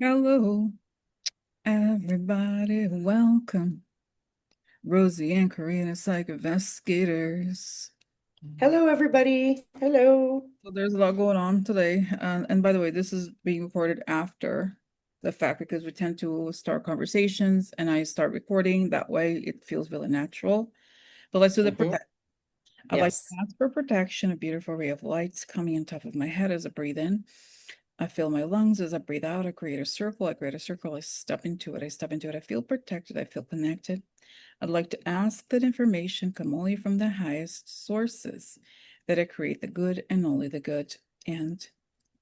Hello, everybody. Welcome, Rosie and Corina, psych investigators. Hello, everybody. Hello. So there's a lot going on today, and by the way, this is being recorded after the fact because we tend to start conversations, and I start recording. That way, it feels really natural. But let's do the hmm protect. I'd like to Yes. ask for protection. A beautiful ray of lights coming on top of my head as I breathe in. I fill my lungs as I breathe out. I create a circle. I create a circle. I step into it. I step into it. I feel protected. I feel connected. I'd like to ask that information come only from the highest sources, that I create the good and only the good. And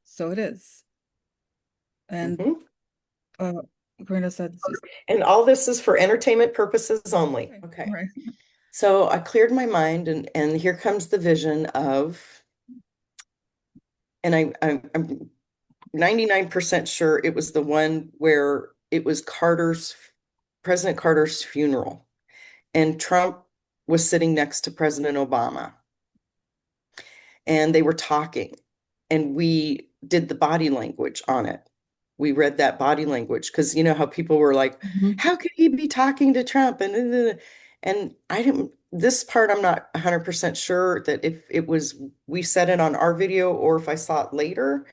so it is. And hmm uh, Brenda said, And all this is for entertainment purposes only. okay, Okay. right. So I cleared my mind and here comes the vision of, and I'm 99% sure it was the one where it was President Carter's funeral, and Trump was sitting next to President Obama, and they were talking, and we did the body language on it. We read that body language because you know how people were like, Mhm. how could he be talking to Trump? And I didn't, this part I'm not 100% sure that if it was we said it on our video or if I saw it later,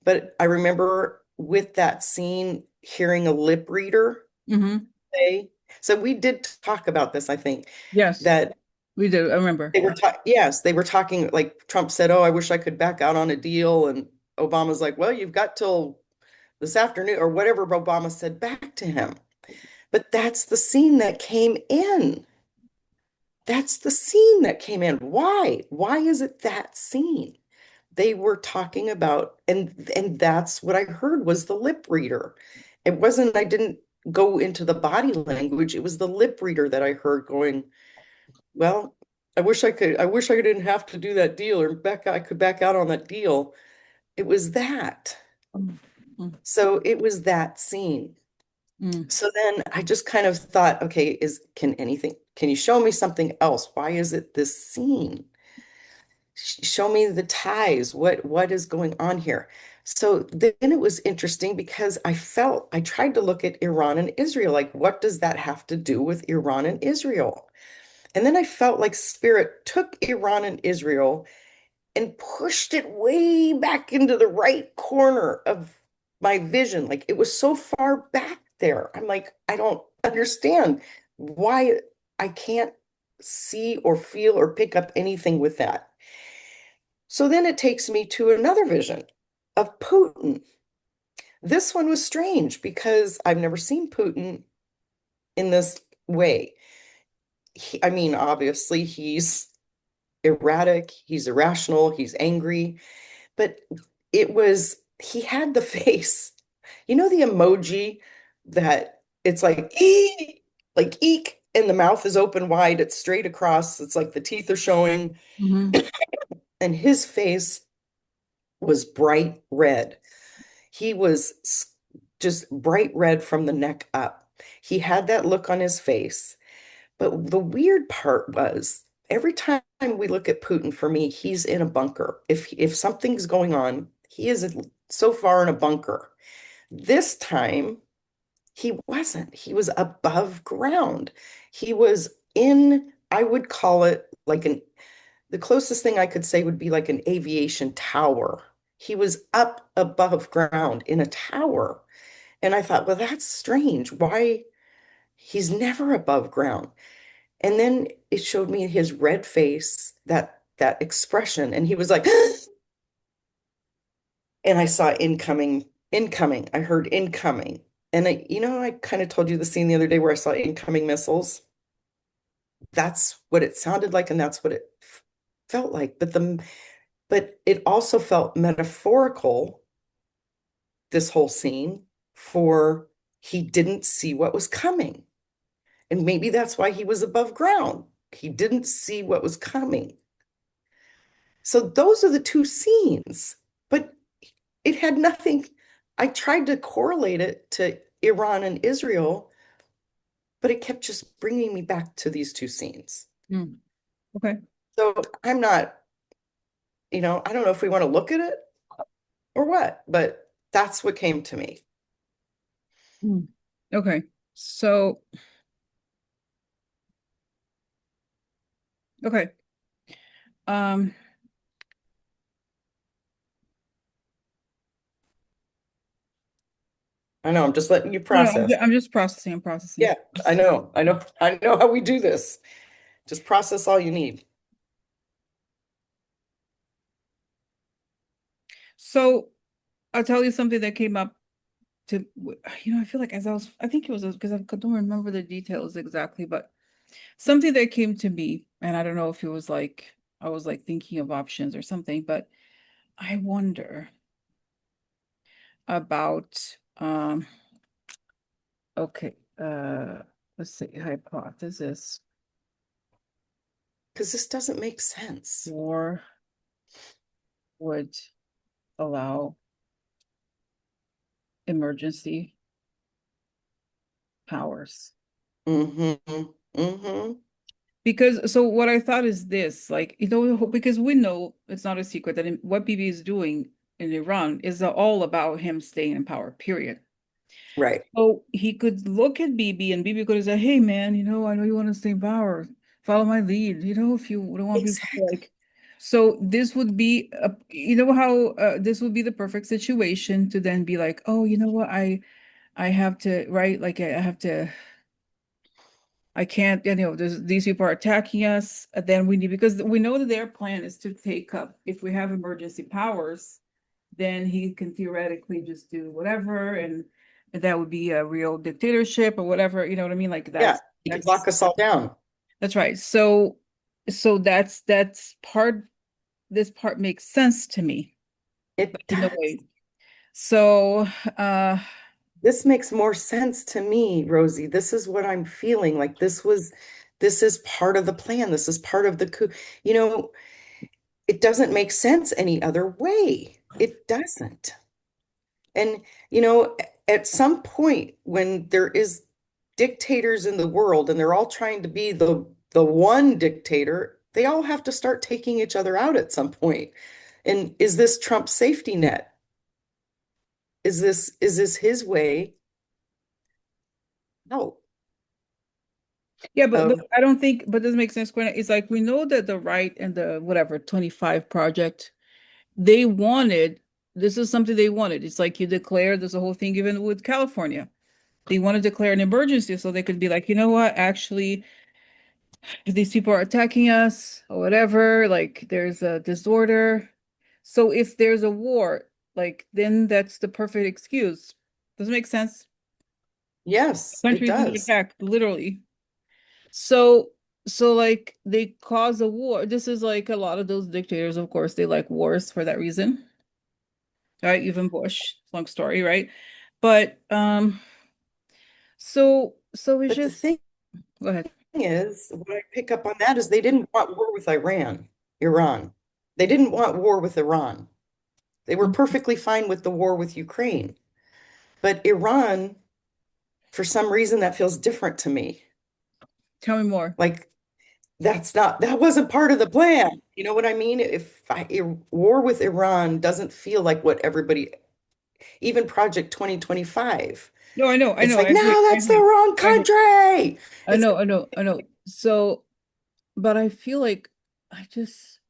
but I remember with that scene hearing a lip reader Mhm. say, so we did talk about this, I think, Yes, that we do. I remember. yes, they were talking like Trump said, "Oh, I wish I could back out on a deal," and Obama's like, "Well, you've got till this afternoon," or whatever Obama said back to him. But that's the scene that came in. That's the scene that came in. Why? Why is it that scene? They were talking about, and that's what I heard was the lip reader. It wasn't, I didn't go into the body language. It was the lip reader that I heard going, well, I wish I didn't have to do that deal or I could back out on that deal. It was that. Mm, mm, So it was that scene. mm, So then I just kind of thought, okay, can you show me something else? Why is it this scene? Show me the ties. What is going on here? So then it was interesting because I tried to look at Iran and Israel, like what does that have to do with Iran and Israel? And then I felt like Spirit took Iran and Israel and pushed it way back into the right corner of my vision. Like it was so far back there. I'm like, I don't understand why I can't see or feel or pick up anything with that. So then it takes me to another vision of Putin. This one was strange because I've never seen Putin in this way. I mean, obviously, he's erratic, he's irrational, he's angry, but he had the face. You know, the emoji that it's like, ee, like eek, and the mouth is open wide, it's straight across, it's like the teeth are showing, mhm, and his face was bright red. He was just bright red from the neck up. He had that look on his face. But the weird part was every time we look at Putin, for me, he's in a bunker. If something's going on, he is so far in a bunker. This time, he wasn't. He was above ground. He was in, I would call it like the closest thing I could say would be like an aviation tower. He was up above ground in a tower. And I thought, well, that's strange. Why? He's never above ground. And then it showed me his red face, that expression, and he was like, and I saw incoming, incoming. I heard incoming. And I kind of told you the scene the other day where I saw incoming missiles. That's what it sounded like, and that's what it felt like. But it also felt metaphorical, this whole scene, for he didn't see what was coming. And maybe that's why he was above ground. He didn't see what was coming. So those are the two scenes, but it had nothing. I tried to correlate it to Iran and Israel, but it kept just bringing me back to these two scenes. mm. Okay. So I'm not, I don't know if we want to look at it or what, but that's what came to me. Hmm. Okay. So, okay. Um, I know, I'm just letting you no, process. I'm just processing. I'm processing. Yeah, I know how we do this. Just process all you need. So I'll tell you something that came up to, I feel like as I think it was because I don't remember the details exactly, but something that came to me, and I don't know if it was like, I was like thinking of options or something, but I wonder about, okay, let's see, hypothesis, Because this doesn't make sense. war would allow emergency powers. Mm-hmm. Mm-hmm. Because so what I thought is this, like, because we know it's not a secret that what Bibi is doing in Iran is all about him staying in power, period. Right. So he could look at Bibi and Bibi could say, hey man, I know you want to stay in power. Follow my lead, if you don't want people to Exactly. like. So this would be how this would be the perfect situation to then be like, oh, you know what, I have to, right? Like I have to, I can't, these people are attacking us. Then we need, because we know that their plan is to take up, if we have emergency powers, then he can theoretically just do whatever, and that would be a real dictatorship or whatever, you know what I mean? Like Yeah, that's you could that's lock us all down. that's right. So that's part, this part makes sense to me, It like in a does. way. So uh This makes more sense to me, Rosie. This is what I'm feeling like this is part of the plan. This is part of the coup. You know, it doesn't make sense any other way. It doesn't. And, you know, at some point when there is dictators in the world and they're all trying to be the one dictator, they all have to start taking each other out at some point. And is this Trump's safety net? Is this his way out yeah, but of I don't think, but this makes sense, Quinn. It's like we know that the right and the whatever 25 project, they wanted, this is something they wanted. It's like you declare, there's a whole thing even with California. They want to declare an emergency so they could be like, you know what, actually, if these people are attacking us or whatever, like there's a disorder. So if there's a war, like then that's the perfect excuse. Does it make sense? yes, it Country is being does. attacked, literally. So so like they cause a war. This is like a lot of those dictators, of course, they like wars for that reason. Right? Even Bush, long story, right? But so it's But the just, thing go ahead. is, what I pick up on that is they didn't want war with Iran. They didn't want war with Iran. They were Mhm. perfectly fine with the war with Ukraine. But Iran, for some reason, that feels different to me. Tell me more. Like that wasn't part of the plan. You know what I mean? A war with Iran doesn't feel like what everybody, even Project 2025, No, I it's know, like, I agree, no, I that's the agree, wrong I agree. country. It's I know. So, but I feel like I just,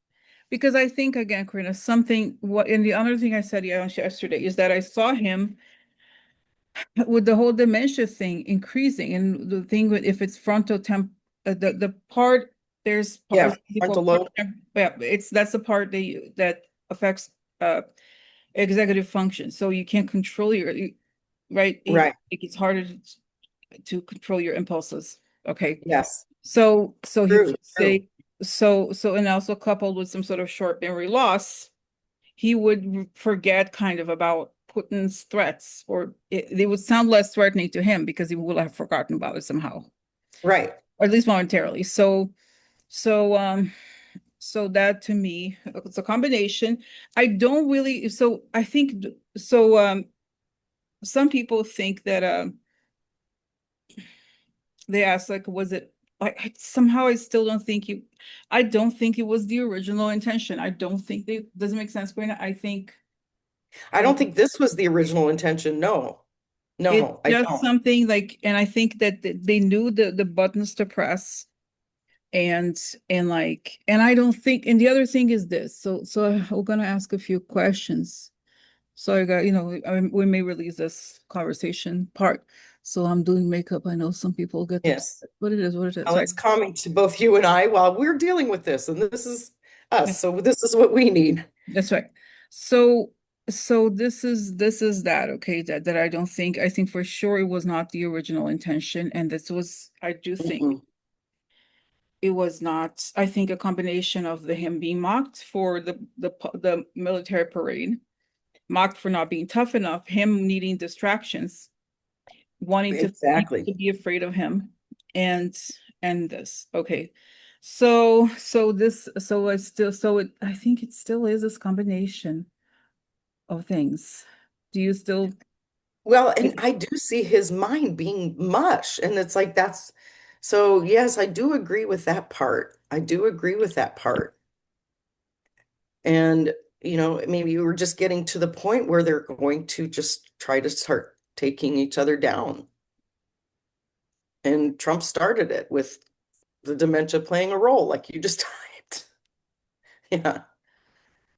because I think again, Karina, something what and the other thing I said yesterday is that I saw him with the whole dementia thing increasing, and the thing with if it's frontal temp, the part, there's yeah, parts they call frontal part lobe. yeah, it's that's the part that affects executive function. So you can't control right. Right. It's harder to control your impulses. Okay. Yes. So he True, would true. say, and also coupled with some sort of short memory loss, he would forget kind of about Putin's threats, or they would sound less threatening to him because he will have forgotten about it somehow, Right. or at least momentarily. So so that to me, it's a combination. I don't really, so I think so some people think that they asked like, was it like, somehow I still don't think you, I don't think it was the original intention. I don't think they, doesn't make sense, Karina. I think I don't think this was the original intention. No, It's No, I just don't. something like, and I think that they knew the buttons to press, and and I don't think, and the other thing is this. So we're gonna ask a few questions. So I got, we may release this conversation part. So I'm doing makeup. I know some people get Yes. upset. What it is, Well, right? it's calming to both you and I while we're dealing with this, and this is us. So this is what we need. That's right. So this is that, okay, that I think for sure it was not the original intention. And this was, I do think Mhm. it was not, I think, a combination of the him being mocked for the military parade, mocked for not being tough enough, him needing distractions, wanting to people Exactly. to be afraid of him, and this. Okay. I think it still is this combination of things. Do you still? Well, and I do see his mind being mush, and it's like that's so yes, I do agree with that part. I do agree with that part. And maybe we're just getting to the point where they're going to just try to start taking each other down. And Trump started it with the dementia playing a role, like you just typed. Yeah.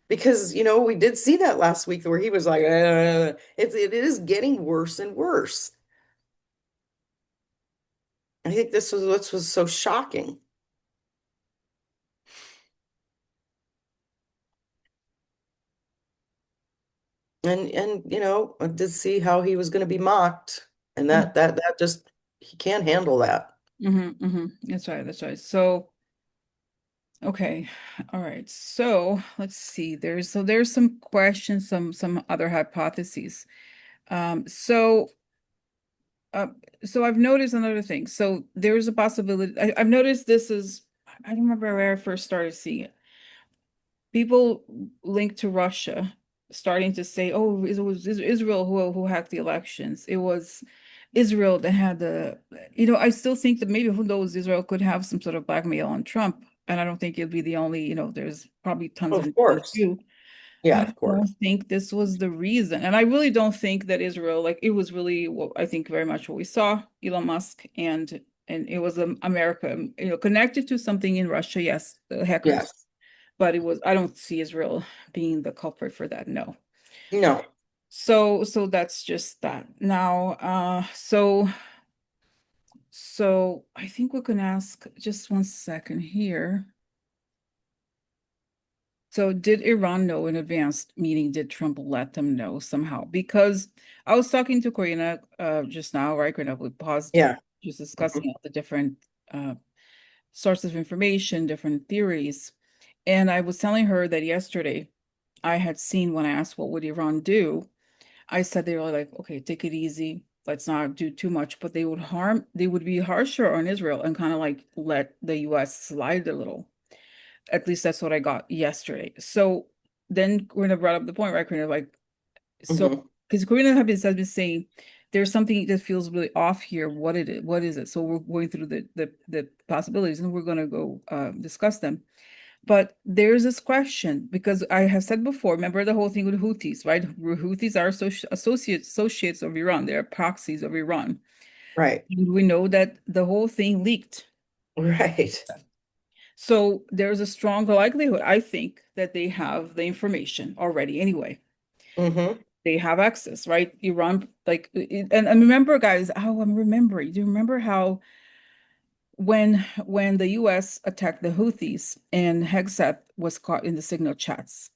Because, we did see that last week where he was like, it is getting worse and worse. I think this was what was so shocking. And I did see how he was going to be mocked, and that just he can't handle that. Mm-hmm, mm-hmm. That's right. That's right. So, okay. All right. So let's see. There's some questions, some other hypotheses. Um, so uh, so I've noticed another thing. So there's a possibility. I've noticed this is, I don't remember where I first started seeing it. People linked to Russia starting to say, "Oh, it was Israel who hacked the elections. It was Israel that had the." I still think that maybe, who knows, Israel could have some sort of blackmail on Trump, and I don't think it'd be the only. There's probably tons of Of reasons course. too. Yeah, But I of course. don't think this was the reason, and I really don't think that Israel, like, it was really what I think very much what we saw, Elon Musk, and it was America, connected to something in Russia. Yes, the hackers, Yes. but I don't see Israel being the culprit for that. No. No. So that's just that. Now, so I think we can ask just one second here. So did Iran know in advance, meaning did Trump let them know somehow? Because I was talking to Corina just now, right? Corina, we paused, Yeah. just Mhm. discussing all the different uh sources of information, different theories. And I was telling her that yesterday I had seen, when I asked what would Iran do, I said they were like, okay, take it easy. Let's not do too much, but they would be harsher on Israel and kind of like let the US slide a little. At least that's what I got yesterday. So then Karina brought up the point, right? Karina, like, so Mhm. because Karina has been saying there's something that feels really off here. What is it? So we're going through the possibilities, and we're gonna go discuss them. But there's this question, because I have said before, remember the whole thing with Houthis, right? Houthis are associates of Iran. They're proxies of Iran. Right. And we know that the whole thing leaked. Right. So there's a strong likelihood, I think, that they have the information already anyway. Hmm. They have access, right? Iran, like, and remember, guys, how I'm remembering. Do you remember how when the US attacked the Houthis and Hegseth was caught in the signal chats?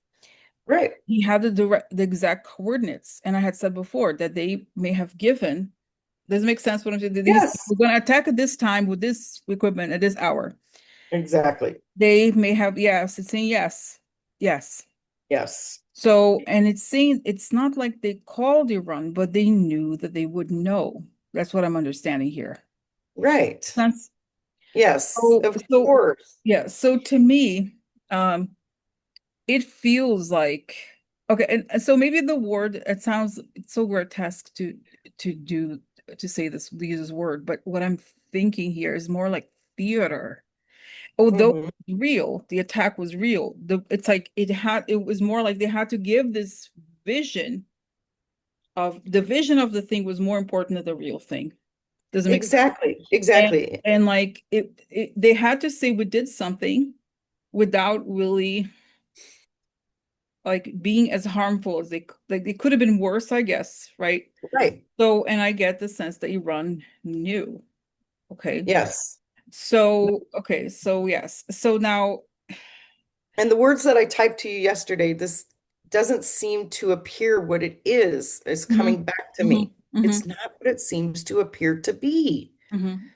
Right. He had the exact coordinates. And I had said before that they may have given, does it make sense what I'm saying? Yes. We're going to attack at this time with this equipment at this hour. Exactly. They may have, yes, it's saying yes. Yes. Yes. So, and it's saying it's not like they called Iran, but they knew that they would know. That's what I'm understanding here. Right. That's Yes. so Of so course. yeah. So to me, um, it feels like, okay, and so maybe the word, it sounds, it's so grotesque to do to say this, use this word, but what I'm thinking here is more like theater. Although Hmm. real, the attack was real. It's like it was more like they had to give this vision of the vision of the thing was more important than the real thing. Doesn't make sense. Exactly. And Exactly. like they had to say we did something without really like being as harmful as they could have been worse, I guess, right? Right. So, and I get the sense that Iran knew. Okay. Yes. So, okay, so yes. So now, And the words that I typed to you yesterday, this doesn't seem to appear what it is mhm, coming back to mhm, me. It's mhm, not what it seems to appear to be.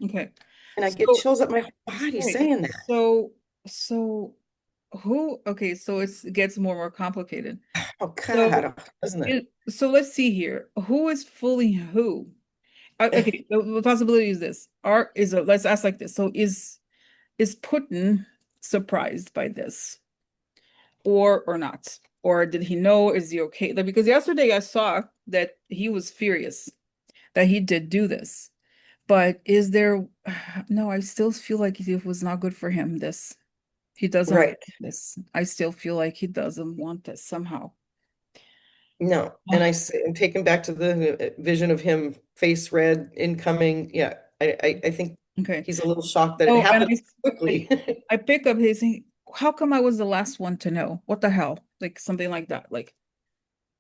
okay. And I get So, chills up my whole body wait, saying that. so who, okay, so it gets more and more complicated. Oh So, God, doesn't it? so let's see here. Who is fooling who? Okay, the possibility is this. Let's ask like this. So is Putin surprised by this or not? Or did he know? Is he okay? Like, because yesterday I saw that he was furious that he did do this. But is there no, I still feel like it was not good for him, this. He doesn't want Right. this. I still feel like he doesn't want this somehow. No. And Ah, I'm taken back to the vision of him face red incoming. Yeah. I think okay. he's a little shocked that it Oh, and happened I quickly. I pick up his how come I was the last one to know? What the hell? Like something like that. Like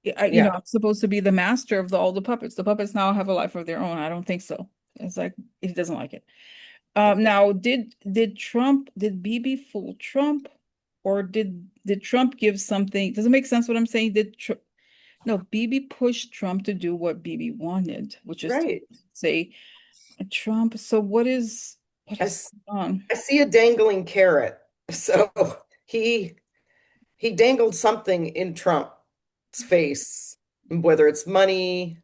Yeah. I'm supposed to be the master of all the puppets. The puppets now have a life of their own. I don't think so. It's like he doesn't like it. Now, did Bibi fool Trump, or did Trump give something? Does it make sense what I'm saying? No, Bibi pushed Trump to do what Bibi wanted, which is to Right. say Trump. So what I, is s- going on? I see a dangling carrot. So he he dangled something in Trump's face, whether it's money,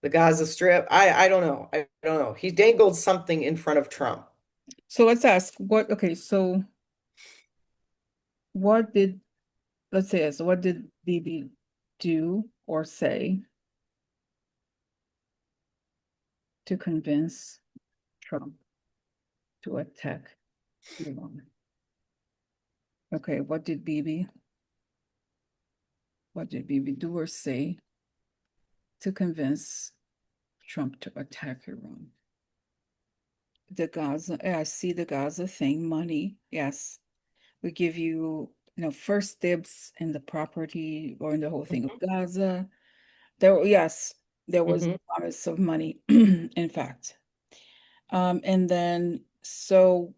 the Gaza Strip. I don't know. I don't know. He dangled something in front of Trump. So let's ask what. Okay, so what did let's say this? What did Bibi do or say to convince Trump to attack Iran? Okay, what did Bibi do or say to convince Trump to attack Iran? The Gaza, yeah, I see the Gaza thing, money. Yes, we give you, first dibs in the property or in the whole thing of Gaza. Yes, there was Hmm. promise of money, in fact. And then so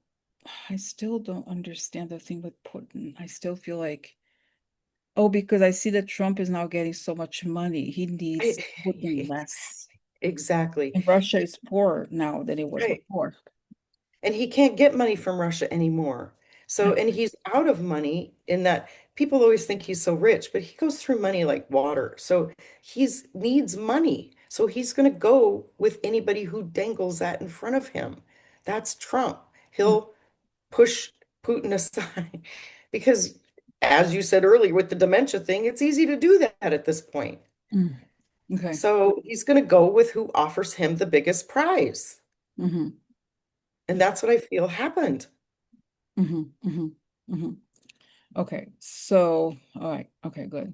I still don't understand the thing with Putin. I still feel like, oh, because I see that Trump is now getting so much money, he needs Putin less. Exactly. Exactly. And Russia is poorer now than it was Right. before. And he can't get money from Russia anymore. So, and he's out of money in that people always think he's so rich, but he goes through money like water. So he's needs money. So he's going to go with anybody who dangles that in front of him. That's Trump. Mm, He'll push Putin aside because, as you said earlier with the dementia thing, it's easy to do that at this point. mm, okay. So he's going to go with who offers him the biggest prize. Hmm. And that's what I feel happened. Hmm. Hmm. Hmm. Okay. So, all right. Okay, good.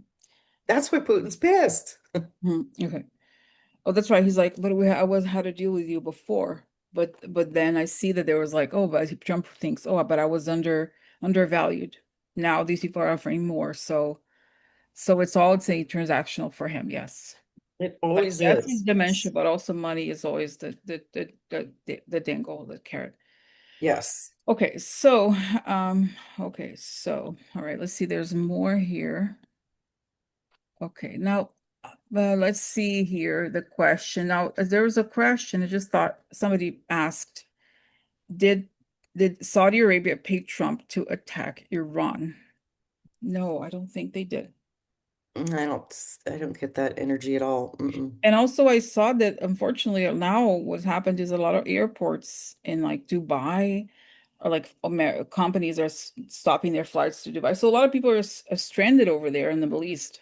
That's why Putin's pissed. Okay. Oh, that's right. He's like, but I was how to deal with you before. But then I see that there was like, oh, but Trump thinks, oh, but I was undervalued. Now these people are offering more. So it's a transactional for him, yes. It But always yes, he's is. dementia, but also money is always the dangle, the carrot. Yes. Okay, so all right, let's see. There's more here. Okay, now let's see here the question. Now there was a question. I just thought somebody asked, did did Saudi Arabia pay Trump to attack Iran? No, I don't think they did. I don't get that energy at all. Mm-mm. And also I saw that unfortunately now what's happened is a lot of airports in like Dubai or like Amer companies are stopping their flights to Dubai. So a lot of people are stranded over there in the Middle East.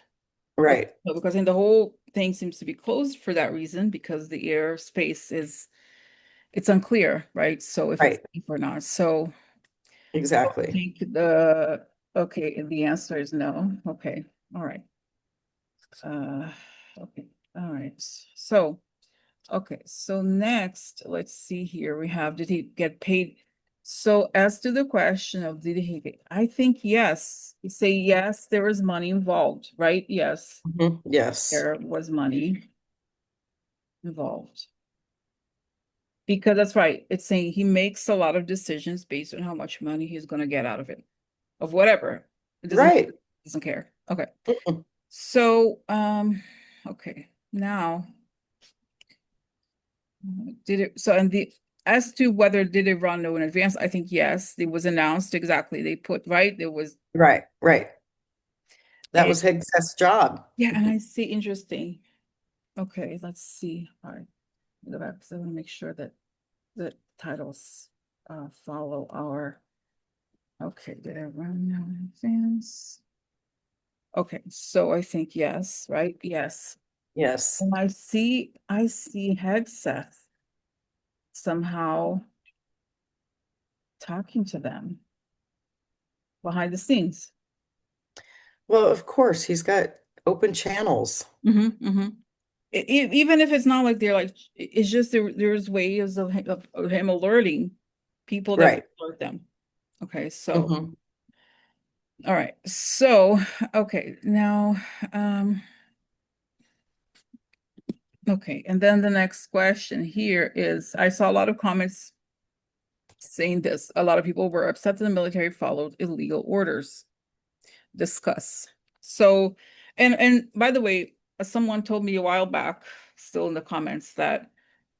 Right. Because then the whole thing seems to be closed for that reason because the airspace is it's unclear, right? So if it's Right. safe or not. So I Exactly. think the answer is no. Okay. All right. Uh Okay. All right. So, okay. So next, let's see here. We have, did he get paid? So as to the question of did he get, I think yes. You say yes, there was money involved, right? Yes, Yes. there was money involved. Because that's right. It's saying he makes a lot of decisions based on how much money he's going to get out of it, of whatever. It Right. doesn't care. Okay. Mm-mm. So, okay. Now, did it, so, and the, as to whether did Iran know in advance, I think yes, it was announced exactly. They put, right, there was, Right. Right. That and was Hegseth's job. yeah, and I see interesting. Okay, let's see. All right, go back because I want to make sure that the titles follow our, okay, did Iran know in advance? Okay, so I think yes, right? Yes. Yes. And I see Hegseth somehow talking to them behind the scenes. Well, of course, he's got open channels. Mm-hmm. Even if it's not like they're like, it's just there's ways of him alerting people that Right. would alert them. Okay, so Hmm. all right, so okay, now okay, and then the next question here is I saw a lot of comments saying this. A lot of people were upset that the military followed illegal orders. Discuss. So, and by the way, someone told me a while back, still in the comments, that,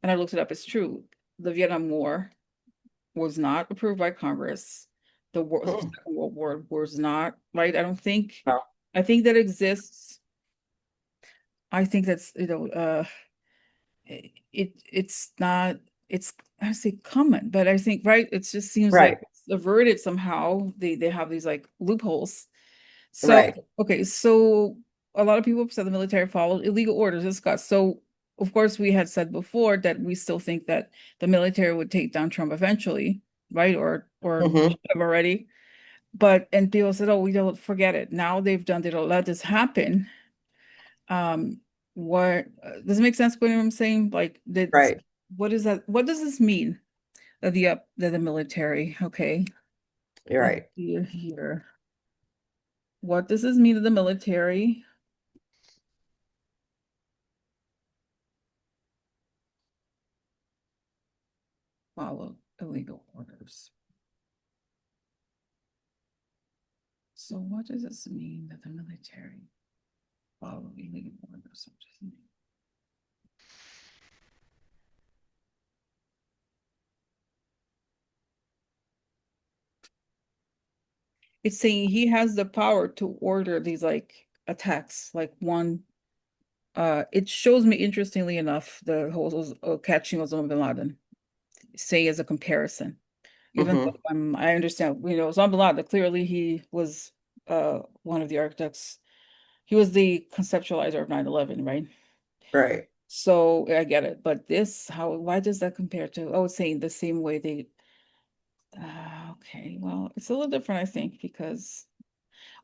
and I looked it up, it's true. The Vietnam War was not approved by Congress. The Mm. Second World War was not, right? No. I think that exists. I think that's, it's not, it's, I say common, but I think, right, it just seems like Right. it's averted somehow. They have these like loopholes. So, Right. okay, so a lot of people said the military followed illegal orders discussed. So, of course, we had said before that we still think that the military would take down Trump eventually, right? Or Hmm. have already. But and people said, "Oh, we don't forget it." Now they don't let this happen. Um, what does it make sense? What I'm saying, like, that Right. what is that? What does this mean? That the military, okay, You're let's right. see here. What does this mean to the military? Follow illegal orders. So what does this mean that the military follow illegal orders? It's saying he has the power to order these like attacks, like one. It shows me interestingly enough the whole catching Osama bin Laden, say as a comparison. Even Hmm. though I understand, Osama bin Laden, clearly he was one of the architects. He was the conceptualizer of 9/11, right? Right. So I get it, but why does that compare to, oh, it's saying the same way they, okay, well, it's a little different, I think, because,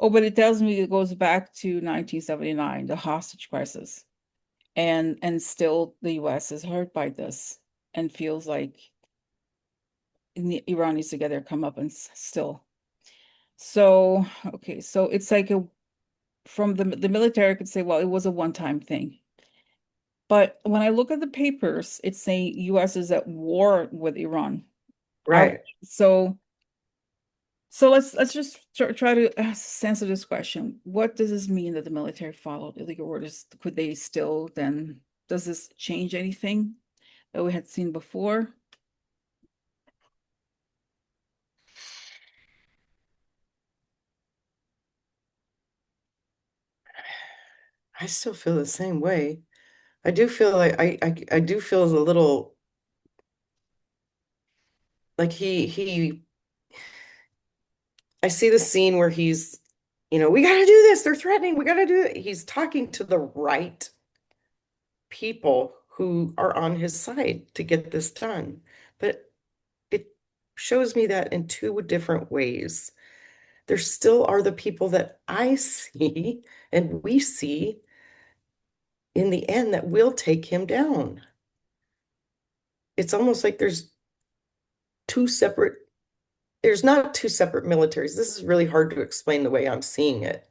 oh, but it tells me it goes back to 1979, the hostage crisis. And still the US is hurt by this and feels like Iran needs to get their comeuppance still. So, okay, so it's like from the military could say, well, it was a one-time thing. But when I look at the papers, it's saying US is at war with Iran. Out. Right. So let's just try to answer this question. What does this mean that the military followed illegal orders? Could they still then, does this change anything that we had seen before? I still feel the same way. I do feel like I do feel a little like he I see the scene where he's, we got to do this. They're threatening. We got to do it. He's talking to the right people who are on his side to get this done. But it shows me that in two different ways. There still are the people that I see and we see in the end that will take him down. It's almost like two separate, there's not two separate militaries. This is really hard to explain the way I'm seeing it.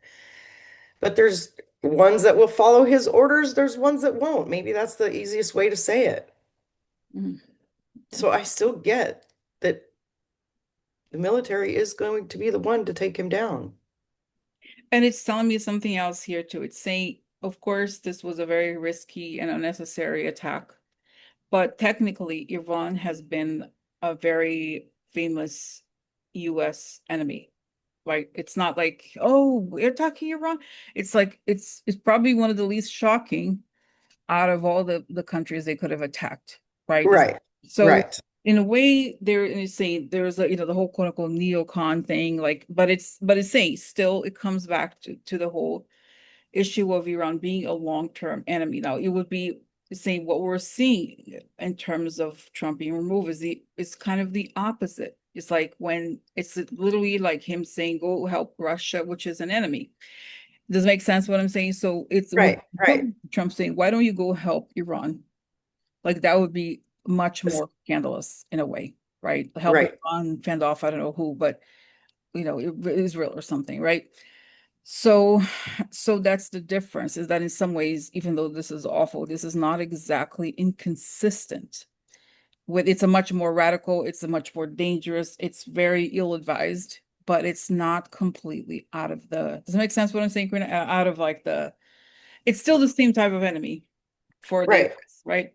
But there's ones that will follow his orders, there's ones that won't. Maybe that's the easiest way to say it. Mm. So I still get that the military is going to be the one to take him down. And it's telling me something else here too. It's saying, of course, this was a very risky and unnecessary attack, but technically, Iran has been a very famous US enemy, right? It's not like, oh, we're attacking Iran. It's like it's probably one of the least shocking out of all the countries they could have attacked, right? Right, So right, in a way, they're saying there's a the whole quote unquote neocon thing, like, but it's saying still it comes back to the whole issue of Iran being a long-term enemy. Now, it would be saying what we're seeing in terms of Trump being removed is kind of the opposite. It's like when it's literally like him saying, go help Russia, which is an enemy. Does it make sense what I'm saying? So it's with right, right. Trump saying, why don't you go help Iran? Like that would be much This- more scandalous in a way, right? Help Right, Iran fend off, I don't know who, but Israel or something, right? So, so that's the difference, is that in some ways, even though this is awful, this is not exactly inconsistent with it's a much more radical, it's a much more dangerous, it's very ill-advised, but it's not completely out of the, does it make sense what I'm saying, Karina? Out of like it's still the same type of enemy for the right. US, right?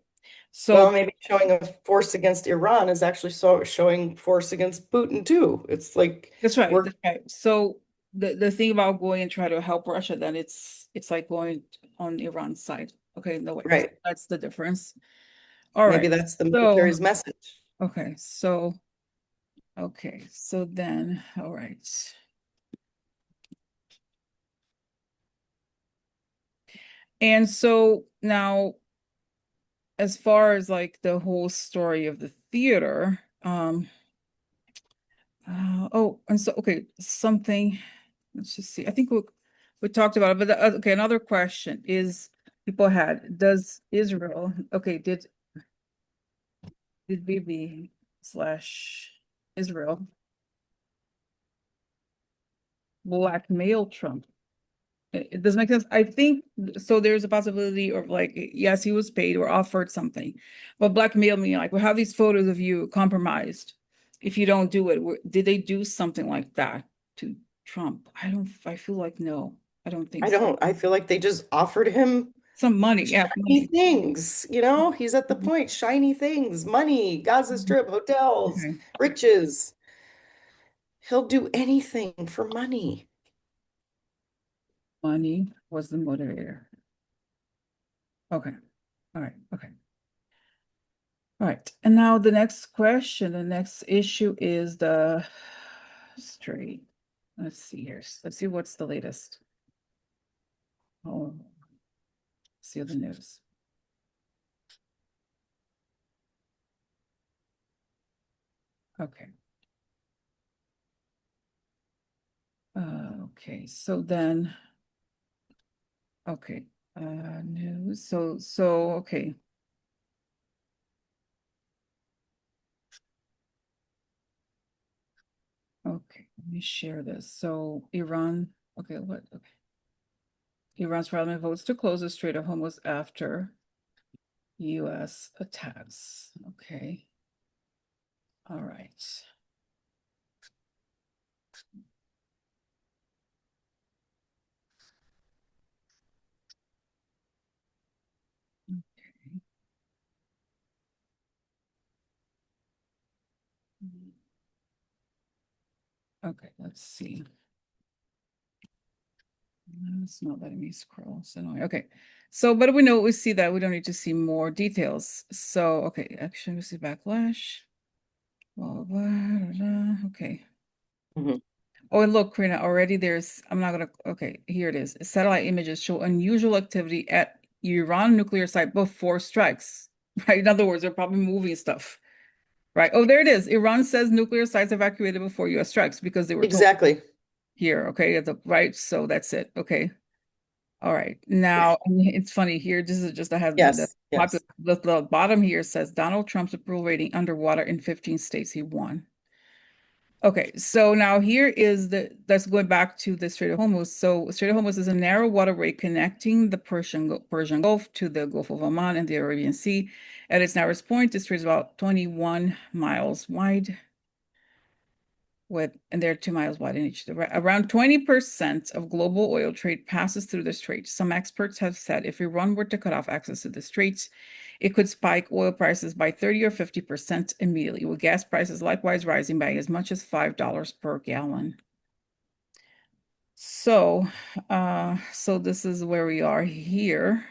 Well, So maybe showing a force against Iran is actually showing force against Putin too. It's like that's right, we're that's right. So the thing about going and try to help Russia, then it's like going on Iran's side. Okay, no way. right. That's the difference. All Maybe right. that's the So, military's message. okay. So then, all right. And so now, as far as like the whole story of the theater, oh, and so, okay, something, let's just see. I think we talked about it, but okay, another question is people had, does Israel, okay, did Bibi slash Israel blackmail Trump? It doesn't make sense. I think so. There's a possibility of like, yes, he was paid or offered something, but blackmail me like, we have these photos of you compromised. If you don't do it, did they do something like that to Trump? I don't. I feel like no. I don't think I so. don't. I feel like they just offered him Some money, yeah, shiny money. things. He's at the point, shiny things, money, Gaza Mhm. Strip, hotels, Okay, riches. He'll do anything for money. money was the motivator. Okay, all right, okay. All right, and now the next question, the next issue is the Strait. Let's see here. Let's see what's the latest. Oh, see the news. Okay. Okay. So then, okay. News. So okay. Okay. Let me share this. So Iran. Okay. What? Okay. Iran's parliament votes to close the Strait of Hormuz after U.S. attacks. Okay. All right. Okay. Okay. Let's see. No, it's not letting me scroll. So annoying. Okay. So, but we know we see that we don't need to see more details. So, okay, action we see backlash. Blah, blah, blah, blah. Okay. Mhm. Oh, and look, Karina, already I'm not gonna, okay, here it is. Satellite images show unusual activity at Iran nuclear site before strikes, right? In other words, they're probably moving stuff, right? Oh, there it is. Iran says nuclear sites evacuated before US strikes because they were told Exactly. here, okay, right? So that's it. Okay. All right. Now, and it's funny here. This is just I have the Yes, yes. the bottom here says Donald Trump's approval rating underwater in 15 states he won. Okay, so now here is that's going back to the Strait of Hormuz. So Strait of Hormuz is a narrow waterway connecting the Persian Gulf to the Gulf of Oman and the Arabian Sea. At its narrowest point, the strait is about 21 miles wide and they're 2 miles wide in each. Around 20% of global oil trade passes through the strait. Some experts have said if Iran were to cut off access to the straits, it could spike oil prices by 30 or 50% immediately, with gas prices likewise rising by as much as $5 per gallon. So, so this is where we are here.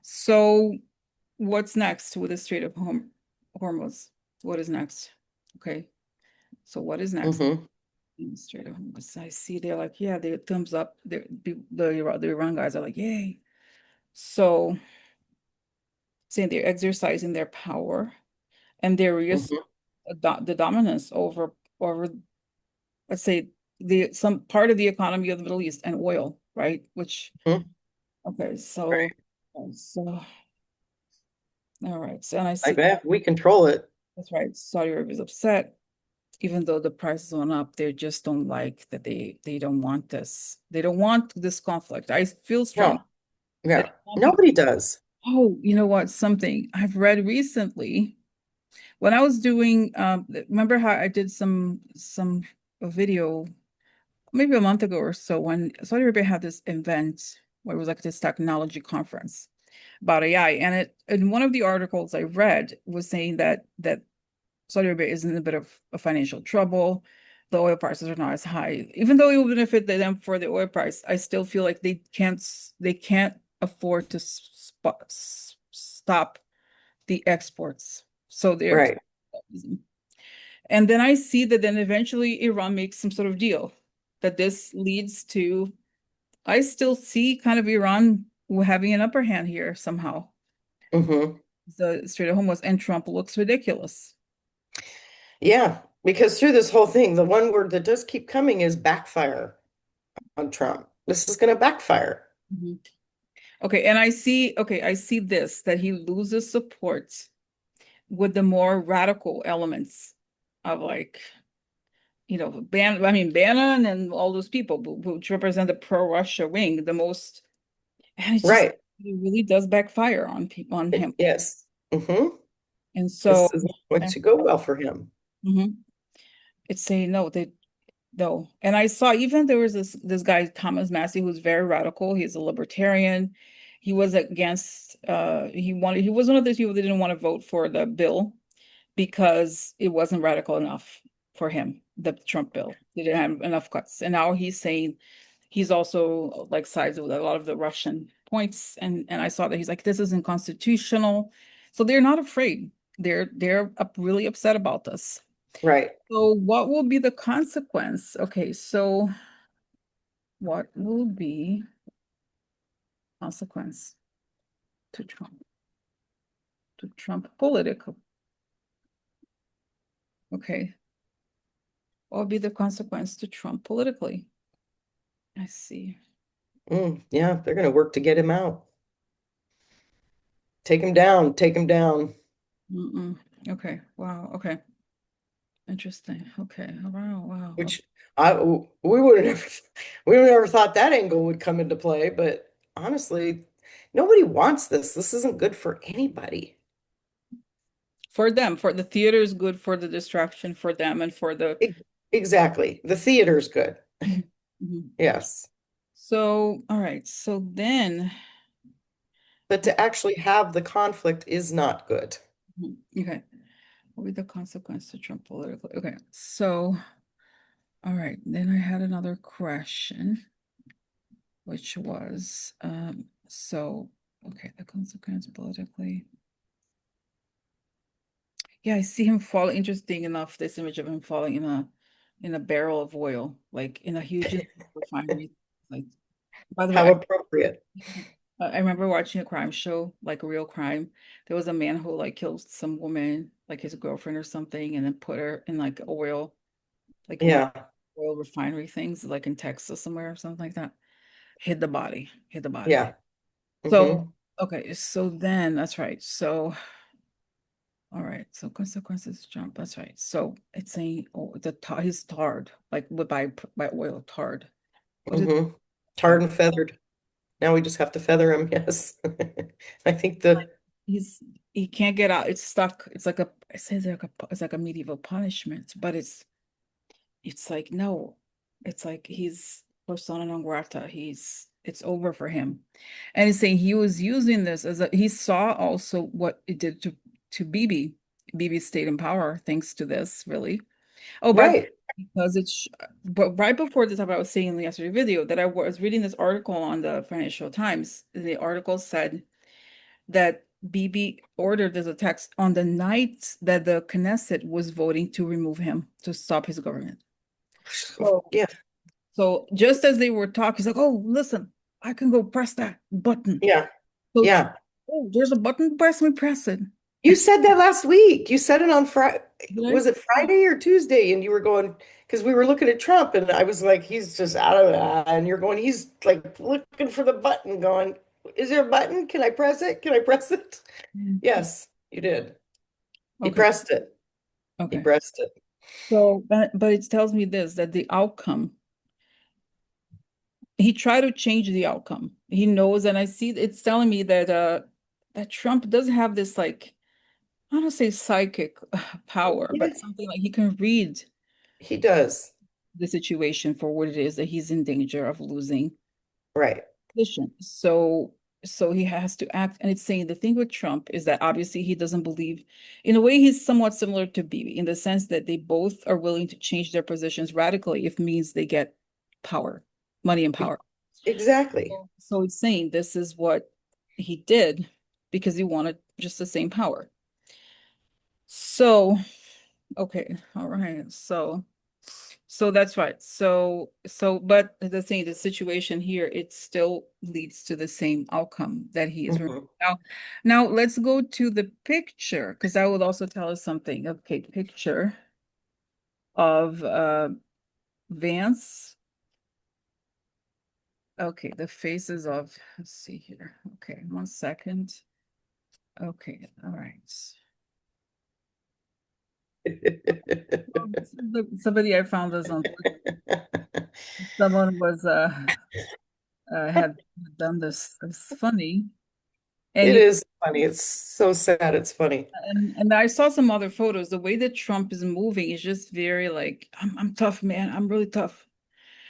So, what's next with the Strait of Hormuz? What is next? Okay, so what is next? Hmm. Strait of Hormuz. I see they're like, yeah, they thumbs up. The Iran guys are like, yay. So, saying they're exercising their power and they're just Hmm. the dominance over let's say the some part of the economy of the Middle East and oil, right? Which Hmm. okay, Right. so all right. So and I Like see that, we control it. that's right. Saudi Arabia is upset, even though the prices went up. They just don't like that they don't want this. They don't want this conflict. I feel strong No, that yeah, it won't be. nobody does. Oh, you know what? Something I've read recently when I was doing remember how I did some a video maybe a month ago or so when Saudi Arabia had this event where it was like this technology conference about AI. And it in one of the articles I read was saying that Saudi Arabia is in a bit of a financial trouble. The oil prices are not as high. Even though it will benefit them for the oil price, I still feel like they can't afford to stop the exports. So they're Right. and then I see that then eventually Iran makes some sort of deal that this leads to, I still see kind of Iran having an upper hand here somehow. Hmm. The Strait of Hormuz and Trump looks ridiculous. Yeah, because through this whole thing, the one word that does keep coming is backfire on Trump. This is going to backfire. Mhm. Okay, and I see this that he loses support with the more radical elements of like, Bannon and all those people which represent the pro-Russia wing the most, and Right. it really does backfire on people on him. Yes. Hmm. And This so, is not going and, to go well for him. mhm, it's saying no, they no. And I saw even there was this guy Thomas Massey who's very radical. He's a libertarian. He was against he was one of those people that didn't want to vote for the bill because it wasn't radical enough for him, the Trump bill. They didn't have enough cuts. And now he's saying he's also like sides with a lot of the Russian points. And I saw that he's like, this isn't constitutional. So they're not afraid. They're really upset about this. Right. So what will be the consequence? Okay, so what will be consequence to Trump political? Okay. What will be the consequence to Trump politically? I see. Yeah, they're going to work to get him out. Take him down. Take him down. Mm-mm. Okay. Wow. Okay. Interesting. Okay. Wow. Wow. Okay. Which we would have never we would have never thought that angle would come into play, but honestly, nobody wants this. This isn't good for anybody. For them, for the theater is good for the distraction for them and for the Exactly. The theater's good. Mhm. Mhm. Yes. So, all right. So then, But to actually have the conflict is not good. okay. What will be the consequence to Trump politically? Okay. So, all right. Then I had another question, which was, okay, the consequence politically. Yeah, I see him fall. Interesting enough, this image of him falling in a barrel of oil, like in a huge refinery. Like, by the way, How appropriate. I remember watching a crime show, like a real crime. There was a man who like killed some woman, like his girlfriend or something, and then put her in like oil, like one of Yeah. the oil refinery things, like in Texas somewhere or something like that. hit the body. Yeah. So, Hmm. okay, so then that's right. So, all right, so consequences jump. That's right. So it's saying, oh, he's tarred, like by oil tarred. What is Hmm. uh, Tarred and feathered. Now we just have to feather him. Yes. I think the he's he can't get out. It's stuck. It's like a it says like a it's like a medieval punishment, but it's like no, it's like he's persona non grata. It's over for him. And he's saying he was using this as a he saw also what it did to Bibi. Bibi stayed in power thanks to this, really. Oh, by the right, way, because but right before this, I was saying in the yesterday video that I was reading this article on the Financial Times. The article said that Bibi ordered this attack on the night that the Knesset was voting to remove him, to stop his government. So, yeah, so just as they were talking, he's like, "Oh, listen, I can go press that button." yeah, So, yeah. oh, there's a button, press me, press it. You said that last week. You said it on Friday. Did I? Was it Friday or Tuesday? And you were going, because we were looking at Trump, and I was like, he's just out of that. And you're going, he's like looking for the button, going, is there a button? Can I press it? Can I press it? Mm. Yes, you did. He Okay, pressed it. He okay. pressed it. So, but it tells me this, that the outcome, he tried to change the outcome. He knows, and I see it's telling me that Trump does have this like, I don't say psychic power, Yeah, but something like he can read he does. the situation for what it is that he's in danger of losing Right. position. So he has to act. And it's saying the thing with Trump is that obviously he doesn't believe, in a way, he's somewhat similar to Bibi in the sense that they both are willing to change their positions radically if means they get power, money and E- power. Exactly. So it's saying this is what he did because he wanted just the same power. So, okay, all right. So that's right. But the thing, the situation here, it still leads to the same outcome that he is. Mhm. Now let's go to the picture because that would also tell us something. Okay, picture of Vance. Okay, the faces of, let's see here. Okay, 1 second. Okay, all right. Somebody I found this on someone was had done this. It's funny. And It you is funny. It's so sad. It's funny. and I saw some other photos. The way that Trump is moving is just very like, I'm tough, man. I'm really tough.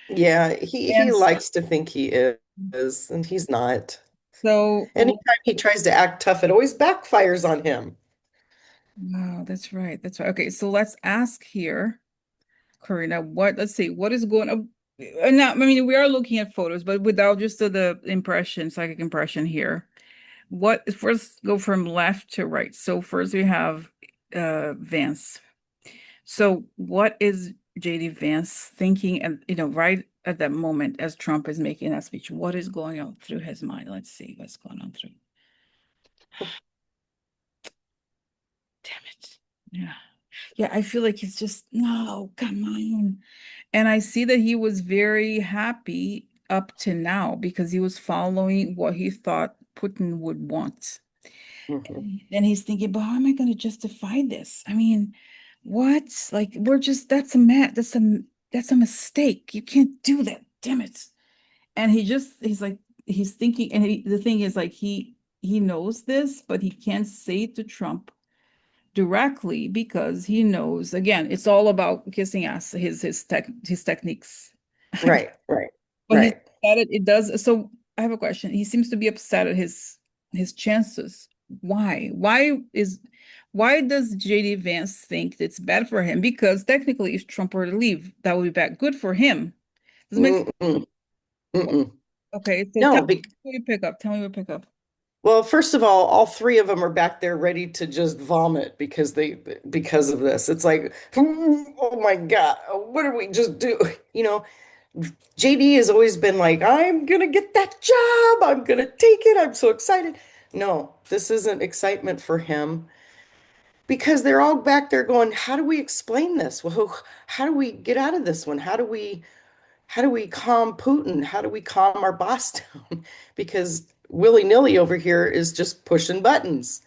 Yeah, he And likes to think he is, and he's not. so, Anytime he tries to act tough, it always backfires on him. wow, that's right. That's right. Okay, so let's ask here, Corina, let's see, what is going on? Now, I mean, we are looking at photos, but without just the impression, psychic impression here. What first go from left to right? So first we have Vance. So what is JD Vance thinking and right at that moment as Trump is making that speech? What is going on through his mind? Let's see what's going on through. Damn it. Yeah. Yeah, I feel like he's just, no, come on. And I see that he was very happy up to now because he was following what he thought Putin would want. Mhm. And he's thinking, but how am I going to justify this? I mean, what? Like, we're just, that's a mistake. You can't do that. Damn it. And he's like, he's thinking, and the thing is like, he knows this, but he can't say it to Trump directly because he knows, again, it's all about kissing ass, his techniques. Right, right, But he's right. at it, it does. So I have a question. He seems to be upset at his chances. Why? Why does JD Vance think it's bad for him? Because technically, if Trump were to leave, that would be bad. Good for him. Does it make sense? Mm-mm, Wha- mm-mm. Okay, so tell No, me what you pick up. Tell me what you pick up. well, first of all three of them are back there ready to just vomit because of this. It's like, oh my God, what did we just do? You know, JD has always been like, I'm gonna get that job. I'm gonna take it. I'm so excited. No, this isn't excitement for him because they're all back there going, how do we explain this? Well, how do we get out of this one? How do we how do we calm Putin? How do we calm our boss down? Because willy-nilly over here is just pushing buttons.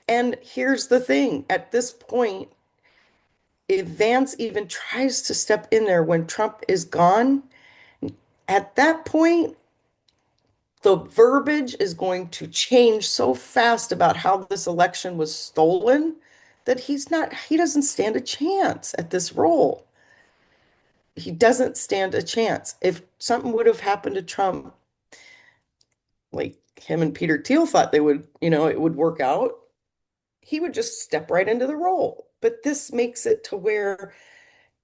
And here's the thing, at this point, if Vance even tries to step in there when Trump is gone, at that point, the verbiage is going to change so fast about how this election was stolen that he doesn't stand a chance at this role. He doesn't stand a chance. If something would have happened to Trump, like him and Peter Thiel thought they would, it would work out, he would just step right into the role. But this makes it to where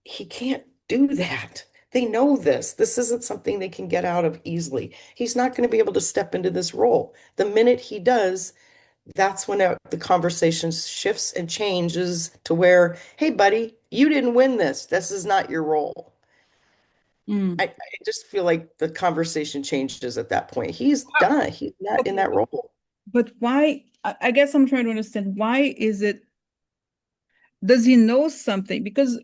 he can't do that. They know this. This isn't something they can get out of easily. He's not going to be able to step into this role. The minute he does, that's when the conversation shifts and changes to where, hey, buddy, you didn't win this. This is not your role. Mm. I just feel like the conversation changes at that point. He's done. He's not in Okay, that role. but why? I guess I'm trying to understand why is it, does he know something? Because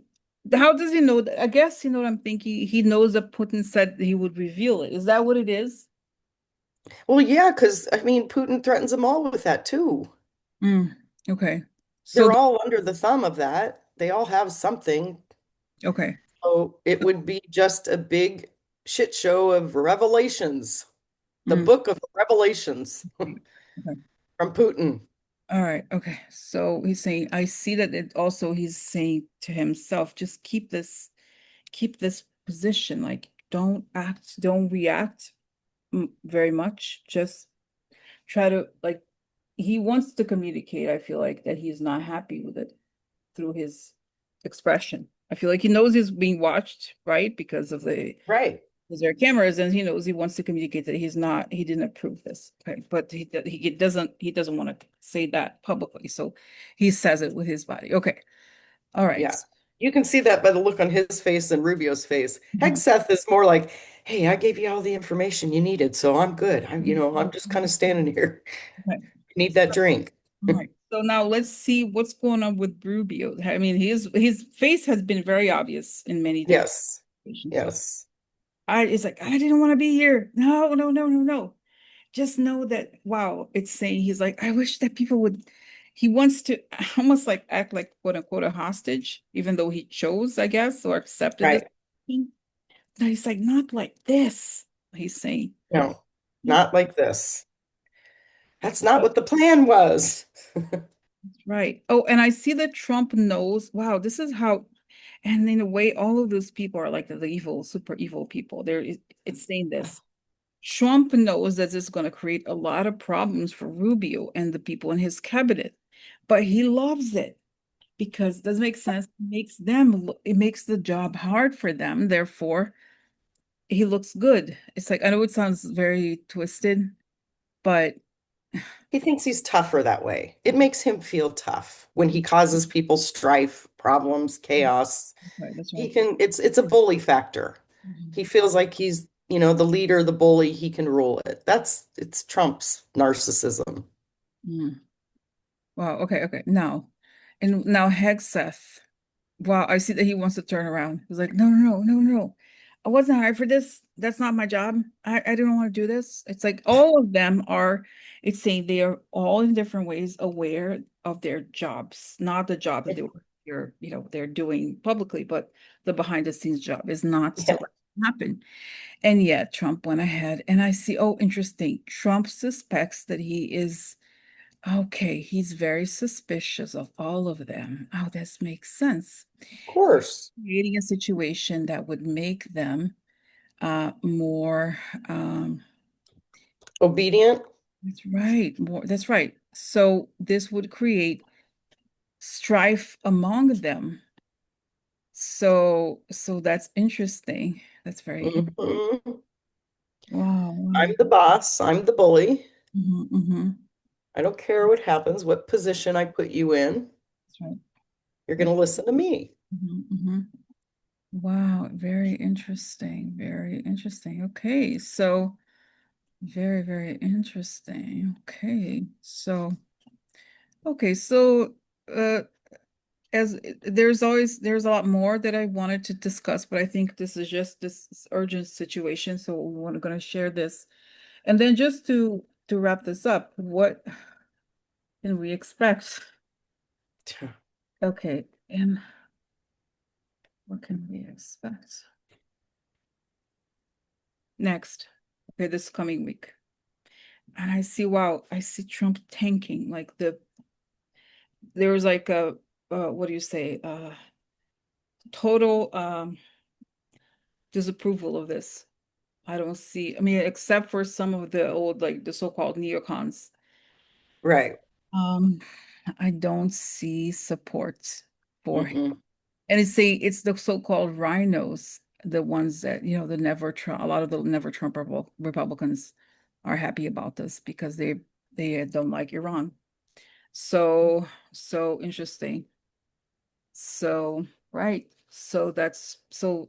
how does he know that? I guess you know what I'm thinking. He knows that Putin said he would reveal it. Is that what it is? Well, yeah, because I mean, Putin threatens them all with that too. Mm. Okay. So They're all under the thumb of that. They all have something. okay. So it would be just a big shit show of revelations, the Mm. book of revelations Okay. from Putin. All right. Okay. So he's saying, I see that it also he's saying to himself, just keep this position. Like, don't react very much. Just try to like he wants to communicate. I feel like that he's not happy with it through his expression. I feel like he knows he's being watched, right? Because of the Right. because there are cameras, and he knows he wants to communicate that he didn't approve this. Okay, but he doesn't want to say that publicly, so he says it with his body. Okay, all right. Yeah. You can see that by the look on his face and Rubio's face. Mhm. Hegseth is more like, hey, I gave you all the information you needed, so I'm good. I'm just kind of standing here. Okay. Need that drink. All right. So now let's see what's going on with Rubio. I mean, his face has been very obvious in many different Yes. situations. So Yes. it's like I didn't want to be here. No, no, no, no, no. Just know that wow, it's saying he's like, I wish that people would he wants to almost like act like quote unquote a hostage, even though he chose, I guess, or accepted this Right. thing. No, he's like, not like this, he's saying. No, not like this. That's not what the plan was. Right. Oh, and I see that Trump knows, wow, this is how, and in a way, all of those people are like the evil, super evil people. It's saying this. Trump knows that this is going to create a lot of problems for Rubio and the people in his cabinet, but he loves it because it does make sense. It makes the job hard for them. Therefore, he looks good. It's like, I know it sounds very twisted, but He thinks he's tougher that way. It makes him feel tough when he causes people strife, problems, chaos. right, that's He right. can, it's a bully factor. Mhm. He feels like he's, the leader, the bully, he can rule it. It's Trump's narcissism. Mm. Wow. Okay. Okay. Now Hegseth. Wow. I see that he wants to turn around. He's like, no, no, no, no, no. I wasn't hired for this. That's not my job. I didn't want to do this. It's like all of them are, it's saying they are all in different ways aware of their jobs, not the job that they're doing publicly, but the behind the scenes job is not to Yeah, let it happen. And yet Trump went ahead and I see, oh, interesting. Trump suspects that he is okay, he's very suspicious of all of them. Oh, this makes sense. of course. Creating a situation that would make them more Obedient. that's right. So this would create strife among them. So that's interesting. That's very Mhm. wow, I'm wow. the boss. I'm the bully. Hmm. I don't care what happens, what position I put you in. That's right. You're going to listen to me. Hmm. Wow, very interesting. Very interesting. Okay, so very, very interesting. Okay, so uh there's a lot more that I wanted to discuss, but I think this is just this urgent situation, so we're going to share this. And then just to wrap this up, what can we expect? Okay, and what can we expect next? Okay, this coming week. And I see, wow, I see Trump tanking. Like there was like a what do you say? Total disapproval of this. I don't see, I mean, except for some of the old, like the so-called neocons. Right. Um, I don't see support for him. Mm-mm. And it's the so-called rhinos, the ones that, the never Trump, a lot of the never Trump Republicans are happy about this because they don't like Iran. So interesting. So, right. So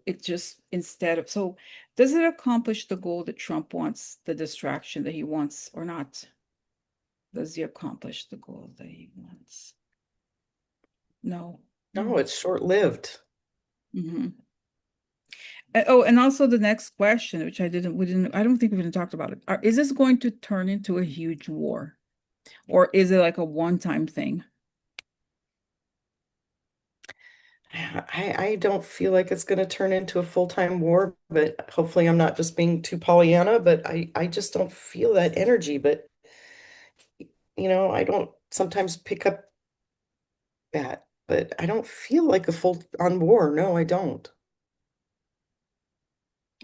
it just instead of so does it accomplish the goal that Trump wants, the distraction that he wants or not? Does he accomplish the goal that he wants? No. No, No. it's short-lived. Hmm. Oh, and also the next question, which I don't think we even talked about it. Is this going to turn into a huge war? Or is it like a one-time thing? I don't feel like it's going to turn into a full-time war, but hopefully I'm not just being too Pollyanna, but I just don't feel that energy. But, I don't sometimes pick up that, but I don't feel like a full-on war. No, I don't.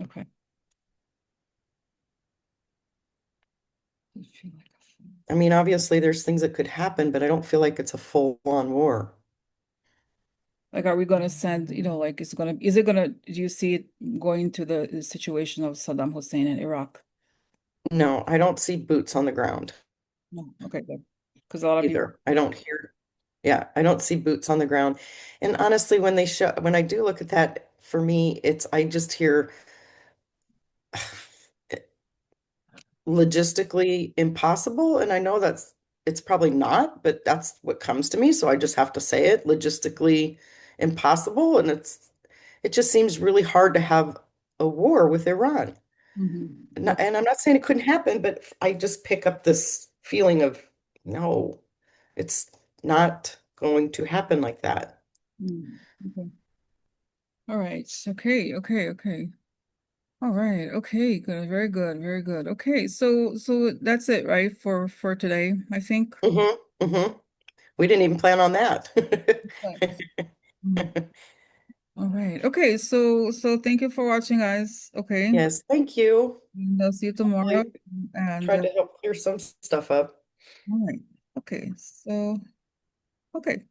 Okay. I feel like a fool. I mean, obviously there's things that could happen, but I don't feel like it's a full-on war. Like, are we going to send, like, is it going to, do you see it going to the situation of Saddam Hussein in Iraq? No, I don't see boots on the ground No. Okay, good. Because a lot of people, either. I don't hear, yeah, I don't see boots on the ground. And honestly, when I do look at that, for me, I just hear logistically impossible. And I know it's probably not, but that's what comes to me. So I just have to say it, logistically impossible. And it just seems really hard to have a war with Iran. Mhm. And I'm not saying it couldn't happen, but I just pick up this feeling of no, it's not going to happen like that. Mhm. Okay. All right. Okay. Okay. Okay. All right. Okay. Good. Very good. Very good. Okay. So that's it, right? For today, I think. Hmm. We didn't even plan on that. Okay. Mhm. All right. Okay. So thank you for watching, guys. Okay. Yes, thank you. And I'll see you tomorrow. Hopefully And tried to help clear some stuff up. all right. Okay. So okay.